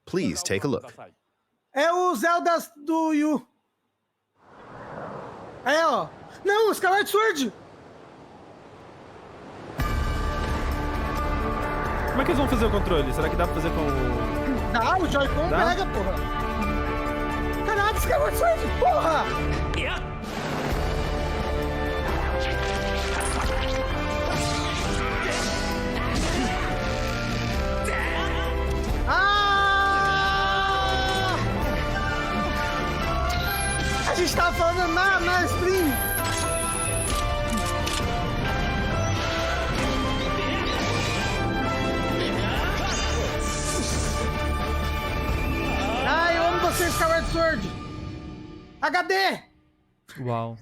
Please take a look. É o Zelda do Yu. É, ó. Não, o Skyward Sword. Como é que eles vão fazer o controle? Será que dá pra fazer com o... Dá, o Joy-Con pega, porra. Caraca, Skyward Sword, porra! Ah! A gente tava falando na stream. Ai, eu amo você, Skyward Sword. HD! Uau.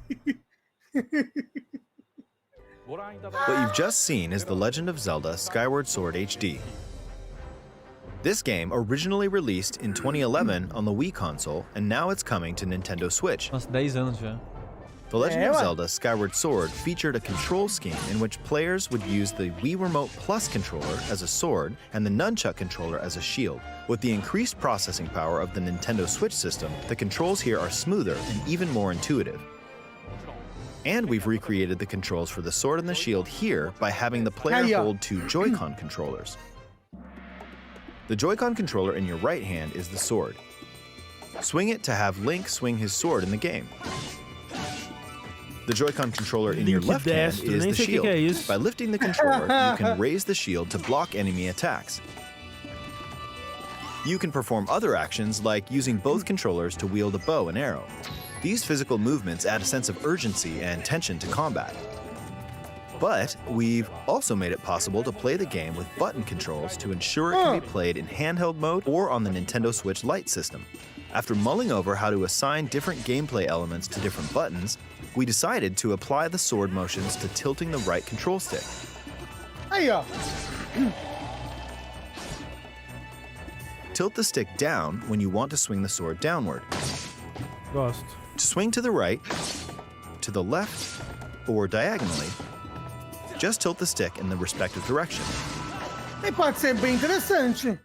What you've just seen is The Legend of Zelda Skyward Sword HD. This game originally released in 2011 on the Wii console, and now it's coming to Nintendo Switch. Nossa, 10 anos já. The Legend of Zelda Skyward Sword featured a control scheme in which players would use the Wii Remote Plus controller as a sword and the Nunchuck controller as a shield. With the increased processing power of the Nintendo Switch system, the controls here are smoother and even more intuitive. And we've recreated the controls for the sword and the shield here by having the player hold two Joy-Con controllers. The Joy-Con controller in your right hand is the sword. Swing it to have Link swing his sword in the game. The Joy-Con controller in your left hand is the shield. By lifting the controller, you can raise the shield to block enemy attacks. You can perform other actions like using both controllers to wield a bow and arrow. These physical movements add a sense of urgency and tension to combat. But we've also made it possible to play the game with button controls to ensure it can be played in handheld mode or on the Nintendo Switch Lite system. After mulling over how to assign different gameplay elements to different buttons, we decided to apply the sword motions to tilting the right control stick. Aí, ó. Tilt the stick down when you want to swing the sword downward. Gosto. To swing to the right, to the left, or diagonally, just tilt the stick in the respective direction. E pode ser bem interessante.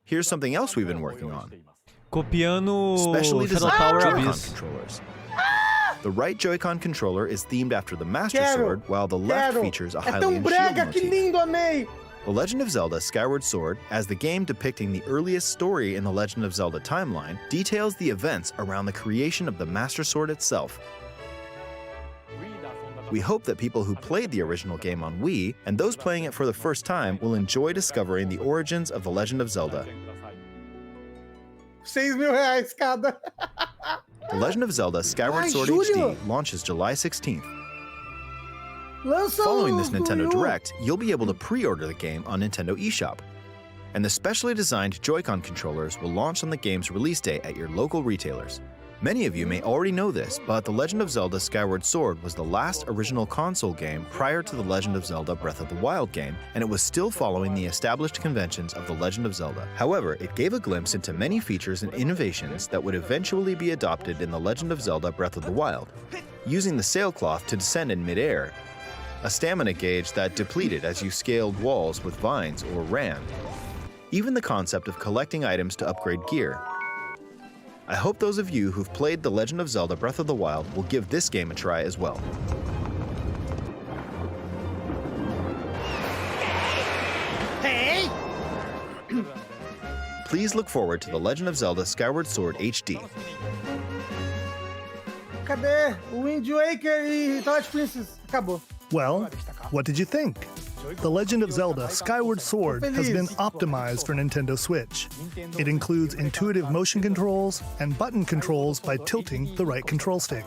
Here's something else we've been working on. Copiando Specially Shadow designed Tower Joy-Con Abyss. controllers. The right Joy-Con controller is themed after the Master Sword, while the left features a É tão Hylian shield brega, que motif. lindo, amei. The Legend of Zelda Skyward Sword, as the game depicting the earliest story in the Legend of Zelda timeline, details the events around the creation of the Master Sword itself. We hope that people who played the original game on Wii, and those playing it for the first time, will enjoy discovering the origins of The Legend of Zelda. R$6.000 cada. The Legend of Zelda Skyward Sword HD launches July 16th. Following this Nintendo Direct, you'll be able to pre-order the game on Nintendo eShop. And the specially designed Joy-Con controllers will launch on the game's release date at your local retailers. Many of you may already know this, but The Legend of Zelda Skyward Sword was the last original console game prior to The Legend of Zelda Breath of the Wild game, and it was still following the established conventions of The Legend of Zelda. However, it gave a glimpse into many features and innovations that would eventually be adopted in The Legend of Zelda Breath of the Wild. Using the sailcloth to descend in midair, a stamina gauge that depleted as you scaled walls with vines or ran, even the concept of collecting items to upgrade gear. I hope those of you who've played The Legend of Zelda Breath of the Wild will give this game a try as well. Hey! Please look forward to The Legend of Zelda Skyward Sword HD. Cadê? O Wind Waker e Twilight Princess. Acabou. Well, what did you think? The Legend of Zelda Skyward Sword has been optimized for Nintendo Switch. It includes intuitive motion controls and button controls by tilting the right control stick.